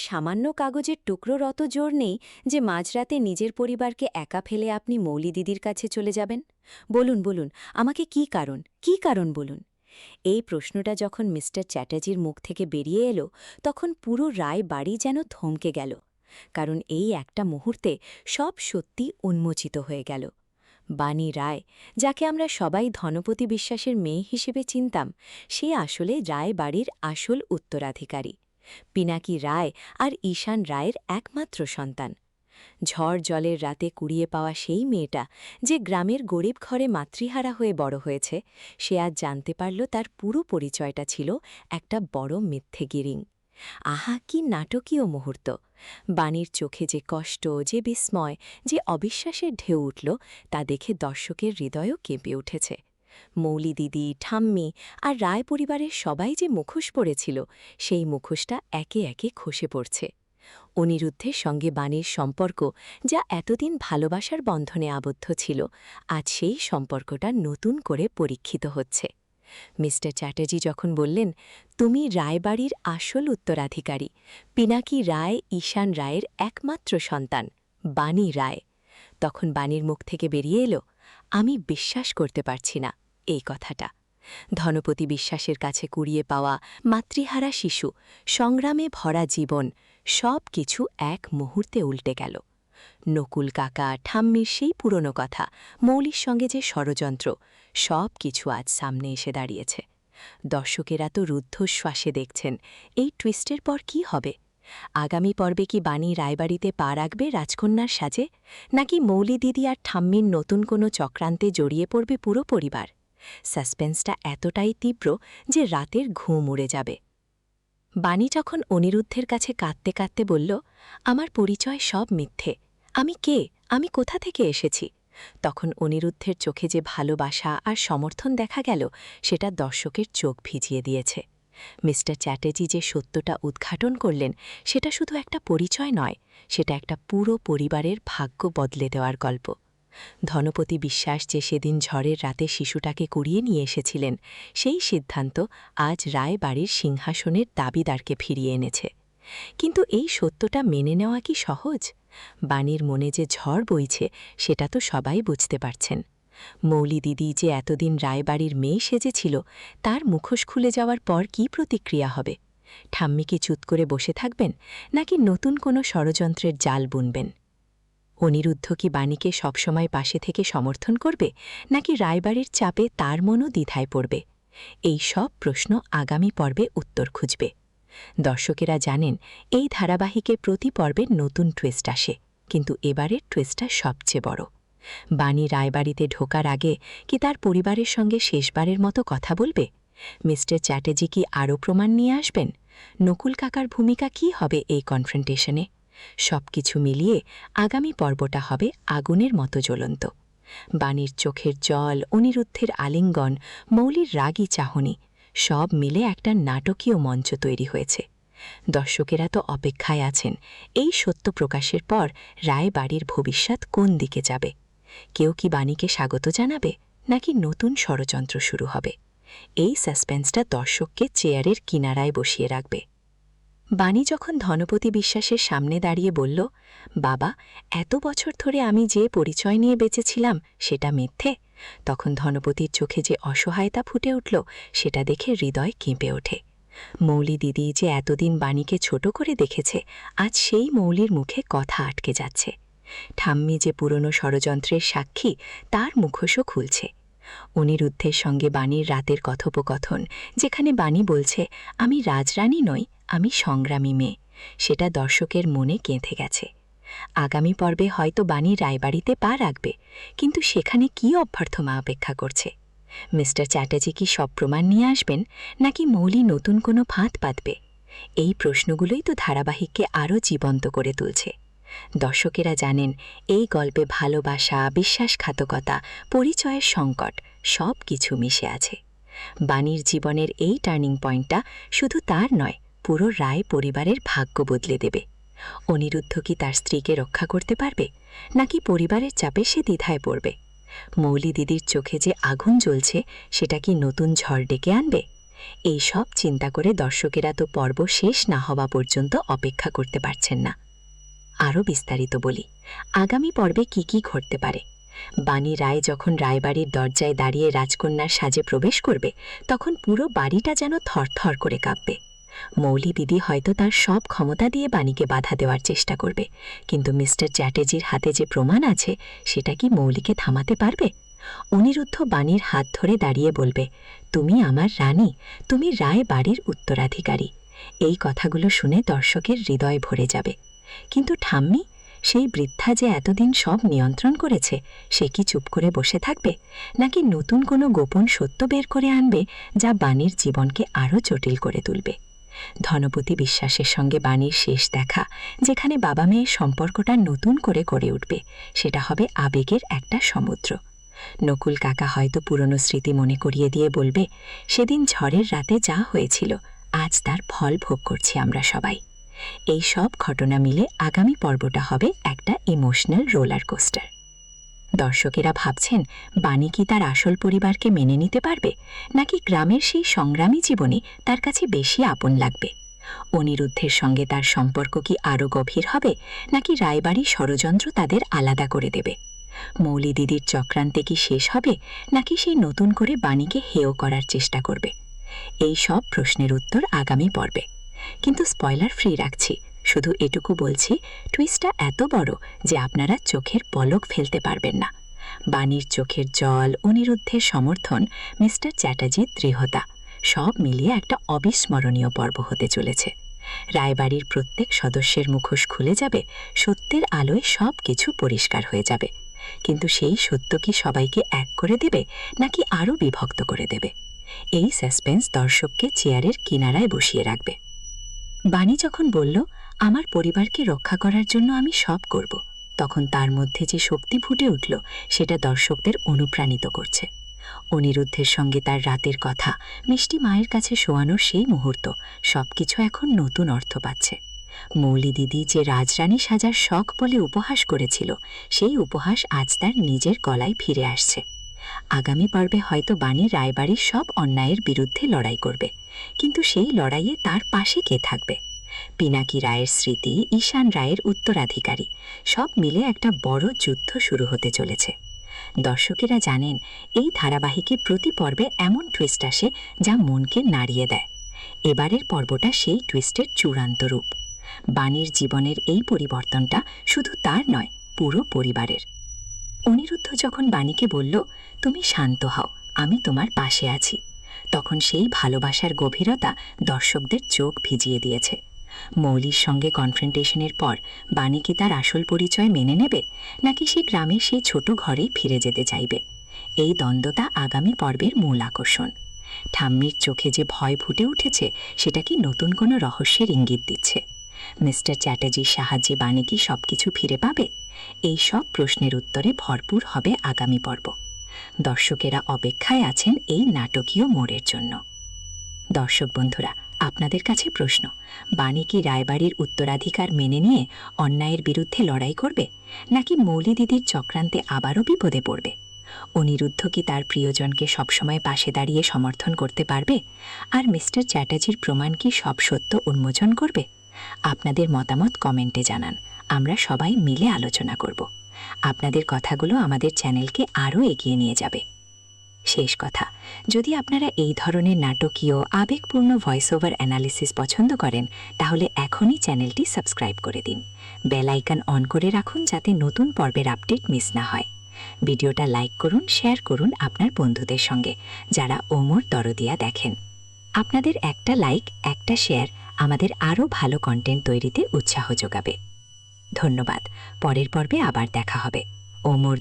সামান্য কাগজের টুকরোর অত জোর নেই যে মাঝরাতে নিজের পরিবারকে একা ফেলে আপনি মৌলি দিদির কাছে চলে যাবেন। বলুন বলুন, আমাকে কি কারণ বলুন। এই প্রশ্নটা যখন মিস্টার চ্যাটার্জির মুখ থেকে বেরিয়ে এলো, তখন পুরো রায় বাড়ি যেন থমকে গেল। কারণ এই একটা মুহূর্তে সব সত্যি উন্মোচিত হয়ে গেল। বাণী রায়, যাকে আমরা সবাই ধনপতি বিশ্বাসের মেয়ে হিসেবে চিনতাম, সে আসলে রায় বাড়ির আসল উত্তরাধিকারী। পিনাকি রায় আর ঈশান রায়ের একমাত্র সন্তান। ঝড় জলের রাতে কুড়িয়ে পাওয়া সেই মেয়েটা, যে গ্রামের গরিব ঘরে মাতৃহারা হয়ে বড় হয়েছে, সে আজ জানতে পারল তার পুরো পরিচয়টা ছিল একটা বড় মিথ্যে গিরিং। আহা, কি নাটকীয় মুহূর্ত! বাণীর চোখে যে কষ্ট, যে বিস্ময়, যে অবিশ্বাসের ঢেউ উঠল, তা দেখে দর্শকের হৃদয়ও কেঁপে উঠেছে। মৌলি দিদি, ঠাম্মি আর রায় পরিবারের সবাই যে মুখোশ পড়েছিল, সেই মুখোশটা একে একে খসে পড়ছে। অনিরুদ্ধের সঙ্গে বাণীর সম্পর্ক, যা এতদিন ভালোবাসার বন্ধনে আবদ্ধ ছিল, আজ সেই সম্পর্কটা নতুন করে পরীক্ষিত হচ্ছে। মিস্টার চ্যাটার্জি যখন বললেন, তুমি রায়বাড়ির আসল উত্তরাধিকারী, পিনাকি রায় ঈশান রায়ের একমাত্র সন্তান, বাণী রায়, তখন বাণীর মুখ থেকে বেরিয়ে এলো, আমি বিশ্বাস করতে পারছি না এই কথাটা। ধনপতি বিশ্বাসের কাছে কুড়িয়ে পাওয়া মাতৃহারা শিশু, সংগ্রামে ভরা জীবন, সব কিছু এক মুহূর্তে উল্টে গেল। নকুল কাকা, ঠাম্মির সেই পুরনো কথা, মৌলির সঙ্গে যে ষড়যন্ত্র, সব কিছু আজ সামনে এসে দাঁড়িয়েছে। দর্শকেরা তো রুদ্ধশ্বাসে দেখছেন এই টুইস্টের পর কি হবে। আগামী পর্বে কি বাণী রায়বাড়িতে পা রাখবে রাজকন্যার সাজে, নাকি মৌলি দিদি আর ঠাম্মির নতুন কোনো চক্রান্তে জড়িয়ে পড়বে পুরো পরিবার? সাসপেন্সটা এতটাই তীব্র যে রাতের ঘুম উড়ে যাবে। বাণী যখন অনিরুদ্ধের কাছে কাঁদতে কাঁদতে বলল, আমার পরিচয় সব মিথ্যে, আমি কে, আমি কোথা থেকে এসেছি, তখন অনিরুদ্ধের চোখে যে ভালোবাসা আর সমর্থন দেখা গেল, সেটা দর্শকের চোখ ভিজিয়ে দিয়েছে। মিস্টার চ্যাটার্জি যে সত্যটা উদ্ঘাটন করলেন, সেটা শুধু একটা পরিচয় নয়, সেটা একটা পুরো পরিবারের ভাগ্য বদলে দেওয়ার গল্প। ধনপতি বিশ্বাস যে সেদিন ঝড়ের রাতে শিশুটাকে কুড়িয়ে নিয়ে এসেছিলেন, সেই সিদ্ধান্ত আজ রায় বাড়ির সিংহাসনের দাবিদারকে ফিরিয়ে এনেছে। কিন্তু এই সত্যটা মেনে নেওয়া কি সহজ? বাণীর মনে যে ঝড় বইছে, সেটা তো সবাই বুঝতে পারছেন। মৌলি দিদি যে এতদিন রায়বাড়ির মেয়ে সেজেছিল, তার মুখোশ খুলে যাওয়ার পর কি প্রতিক্রিয়া হবে? ঠাম্মি কি চুপ করে বসে থাকবেন, নাকি নতুন কোনো ষড়যন্ত্রের জাল বুনবেন? অনিরুদ্ধ কি বাণীকে সবসময় পাশে থেকে সমর্থন করবে, নাকি রায়বাড়ির চাপে তার মনও দ্বিধায় পড়বে? এই সব প্রশ্ন আগামী পর্বে উত্তর খুঁজবে। দর্শকেরা জানেন, এই ধারাবাহিকে প্রতি পর্বে নতুন টুইস্ট আসে, কিন্তু এবারের টুইস্টটা সবচেয়ে বড়। বাণী রায়বাড়িতে ঢোকার আগে কি তার পরিবারের সঙ্গে শেষবারের মতো কথা বলবে? মিস্টার চ্যাটার্জি কি আরও প্রমাণ নিয়ে আসবেন? নকুল কাকার ভূমিকা কি হবে এই কনফ্রন্টেশনে? সবকিছু মিলিয়ে আগামী পর্বটা হবে আগুনের মতো জ্বলন্ত। বাণীর চোখের জল, অনিরুদ্ধের আলিঙ্গন, মৌলির রাগী চাহনি, সব মিলে একটা নাটকীয় মঞ্চ তৈরি হয়েছে। দর্শকেরা তো অপেক্ষায় আছেন এই সত্য প্রকাশের পর রায় বাড়ির ভবিষ্যৎ কোন দিকে যাবে। কেউ কি বাণীকে স্বাগত জানাবে, নাকি নতুন ষড়যন্ত্র শুরু হবে? এই সাসপেন্সটা দর্শককে চেয়ারের কিনারায় বসিয়ে রাখবে। বাণী যখন ধনপতি বিশ্বাসের সামনে দাঁড়িয়ে বলল, বাবা, এত বছর ধরে আমি যে পরিচয় নিয়ে বেঁচেছিলাম সেটা মিথ্যে, তখন ধনপতির চোখে যে অসহায়তা ফুটে উঠল, সেটা দেখে হৃদয় কেঁপে ওঠে। মৌলি দিদি যে এতদিন বাণীকে ছোট করে দেখেছে, আজ সেই মৌলির মুখে কথা আটকে যাচ্ছে। ঠাম্মি যে পুরনো ষড়যন্ত্রের সাক্ষী, তার মুখোশও খুলছে। অনিরুদ্ধের সঙ্গে বাণীর রাতের কথোপকথন, যেখানে বাণী বলছে, আমি রাজরানী নই, আমি সংগ্রামী মেয়ে, সেটা দর্শকের মনে গেঁথে গেছে। আগামী পর্বে হয়তো বাণী রায়বাড়িতে পা রাখবে, কিন্তু সেখানে কি অভ্যর্থনা অপেক্ষা করছে? মিস্টার চ্যাটার্জি কি সব প্রমাণ নিয়ে আসবেন, নাকি মৌলি নতুন কোনো ফাঁদ পাতবে? এই প্রশ্নগুলোই তো ধারাবাহিককে আরও জীবন্ত করে তুলছে। দর্শকেরা জানেন, এই গল্পে ভালোবাসা, বিশ্বাসঘাতকতা, পরিচয়ের সংকট সব কিছু মিশে আছে। বাণীর জীবনের এই টার্নিং পয়েন্টটা শুধু তার নয়, পুরো রায় পরিবারের ভাগ্য বদলে দেবে। অনিরুদ্ধ কি তার স্ত্রীকে রক্ষা করতে পারবে, নাকি পরিবারের চাপে সে দ্বিধায় পড়বে? মৌলি দিদির চোখে যে আগুন জ্বলছে, সেটা কি নতুন ঝড় ডেকে আনবে? এই সব চিন্তা করে দর্শকেরা তো পর্ব শেষ না হওয়া পর্যন্ত অপেক্ষা করতে পারছেন না। আরও বিস্তারিত বলি, আগামী পর্বে কি কি ঘটতে পারে। বাণী রায় যখন রায়বাড়ির দরজায় দাঁড়িয়ে রাজকন্যার সাজে প্রবেশ করবে, তখন পুরো বাড়িটা যেন থরথর করে কাঁপবে। মৌলি দিদি হয়তো তার সব ক্ষমতা দিয়ে বাণীকে বাধা দেওয়ার চেষ্টা করবে, কিন্তু মিস্টার চ্যাটার্জির হাতে যে প্রমাণ আছে, সেটা কি মৌলিকে থামাতে পারবে? অনিরুদ্ধ বাণীর হাত ধরে দাঁড়িয়ে বলবে, তুমি আমার রানী, তুমি রায় বাড়ির উত্তরাধিকারী। এই কথাগুলো শুনে দর্শকের হৃদয় ভরে যাবে। কিন্তু ঠাম্মি, সেই বৃদ্ধা যে এতদিন সব নিয়ন্ত্রণ করেছে, সে কি চুপ করে বসে থাকবে, নাকি নতুন কোনো গোপন সত্য বের করে আনবে, যা বাণীর জীবনকে আরও জটিল করে তুলবে? ধনপতি বিশ্বাসের সঙ্গে বাণীর শেষ দেখা, যেখানে বাবা মেয়ের সম্পর্কটা নতুন করে গড়ে উঠবে, সেটা হবে আবেগের একটা সমুদ্র। নকুল কাকা হয়তো পুরনো স্মৃতি মনে করিয়ে দিয়ে বলবে, সেদিন ঝড়ের রাতে যা হয়েছিল, আজ তার ফল ভোগ করছি আমরা সবাই। এই সব ঘটনা মিলে আগামী পর্বটা হবে একটা ইমোশনাল রোলার কোস্টার। দর্শকেরা ভাবছেন, বাণী কি তার আসল পরিবারকে মেনে নিতে পারবে, নাকি গ্রামের সেই সংগ্রামী জীবনে তার কাছে বেশি আপন লাগবে? অনিরুদ্ধের সঙ্গে তার সম্পর্ক কি আরও গভীর হবে, নাকি রায়বাড়ির ষড়যন্ত্র তাদের আলাদা করে দেবে? মৌলি দিদির চক্রান্তে কি শেষ হবে, নাকি সেই নতুন করে বাণীকে হেয় করার চেষ্টা করবে? এই সব প্রশ্নের উত্তর আগামী পর্বে। কিন্তু স্পয়লার ফ্রি রাখছি, শুধু এটুকু বলছি, টুইস্টটা এত বড় যে আপনারা চোখের পলক ফেলতে পারবেন না। বাণীর চোখের জল, অনিরুদ্ধের সমর্থন, মিস্টার চ্যাটার্জির দৃঢ়তা, সব মিলিয়ে একটা অবিস্মরণীয় পর্ব হতে চলেছে। রায়বাড়ির প্রত্যেক সদস্যের মুখোশ খুলে যাবে, সত্যের আলোয় সব কিছু পরিষ্কার হয়ে যাবে। কিন্তু সেই সত্য কি সবাইকে এক করে দেবে, নাকি আরও বিভক্ত করে দেবে? এই সাসপেন্স দর্শককে চেয়ারের কিনারায় বসিয়ে রাখবে। বাণী যখন বলল, আমার পরিবারকে রক্ষা করার জন্য আমি সব করব, তখন তার মধ্যে যে শক্তি ফুটে উঠল, সেটা দর্শকদের অনুপ্রাণিত করছে। অনিরুদ্ধের সঙ্গে তার রাতের কথা, মিষ্টি মায়ের কাছে শোয়ানোর সেই মুহূর্ত, সবকিছু এখন নতুন অর্থ পাচ্ছে। মৌলি দিদি যে রাজরানী সাজার শখ বলে উপহাস করেছিল, সেই উপহাস আজ তার নিজের গলায় ফিরে আসছে। আগামী পর্বে হয়তো বাণী রায়বাড়ির সব অন্যায়ের বিরুদ্ধে লড়াই করবে, কিন্তু সেই লড়াইয়ে তার পাশে কে থাকবে? পিনাকি রায়ের স্মৃতি, ঈশান রায়ের উত্তরাধিকারী, সব মিলে একটা বড় যুদ্ধ শুরু হতে চলেছে। দর্শকেরা জানেন, এই ধারাবাহিকে প্রতি পর্বে এমন টুইস্ট আসে যা মনকে নাড়িয়ে দেয়। এবারের পর্বটা সেই টুইস্টের চূড়ান্ত রূপ। বাণীর জীবনের এই পরিবর্তনটা শুধু তার নয়, পুরো পরিবারের। অনিরুদ্ধ যখন বাণীকে বলল, তুমি শান্ত হও, আমি তোমার পাশে আছি, তখন সেই ভালোবাসার গভীরতা দর্শকদের চোখ ভিজিয়ে দিয়েছে। মৌলির সঙ্গে কনফ্রন্টেশনের পর বাণী কি তার আসল পরিচয় মেনে নেবে, নাকি সে গ্রামের সেই ছোট ঘরেই ফিরে যেতে চাইবে? এই দ্বন্দ্বটা আগামী পর্বের মূল আকর্ষণ। ঠাম্মির চোখে যে ভয় ফুটে উঠেছে, সেটা কি নতুন কোনো রহস্যের ইঙ্গিত দিচ্ছে? মিস্টার চ্যাটার্জির সাহায্যে বাণী কি সবকিছু ফিরে পাবে? এই সব প্রশ্নের উত্তরে ভরপুর হবে আগামী পর্ব। দর্শকেরা অপেক্ষায় আছেন এই নাটকীয় মোড়ের জন্য। দর্শক বন্ধুরা, আপনাদের কাছে প্রশ্ন, বাণী কি রায়বাড়ির উত্তরাধিকার মেনে নিয়ে অন্যায়ের বিরুদ্ধে লড়াই করবে, নাকি মৌলি দিদির চক্রান্তে আবারও বিপদে পড়বে? অনিরুদ্ধ কি তার প্রিয়জনকে সবসময় পাশে দাঁড়িয়ে সমর্থন করতে পারবে, আর মিস্টার চ্যাটার্জির প্রমাণ কি সব সত্য উন্মোচন করবে? আপনাদের মতামত কমেন্টে জানান, আমরা সবাই মিলে আলোচনা করব। আপনাদের কথাগুলো আমাদের চ্যানেলকে আরও এগিয়ে নিয়ে যাবে। শেষ কথা, যদি আপনারা এই ধরনের নাটকীয় আবেগপূর্ণ ভয়েস ওভার অ্যানালিসিস পছন্দ করেন, তাহলে এখনই চ্যানেলটি সাবস্ক্রাইব করে দিন। বেল আইকন অন করে রাখুন, যাতে নতুন পর্বের আপডেট মিস না হয়। ভিডিওটা লাইক করুন, শেয়ার করুন আপনার বন্ধুদের সঙ্গে, যারা ওমর দরদিয়া দেখেন। আপনাদের একটা লাইক, একটা শেয়ার আমাদের আরও ভালো কন্টেন্ট তৈরিতে উৎসাহ যোগাবে। ধন্যবাদ। পরের পর্বে আবার দেখা হবে। ওমর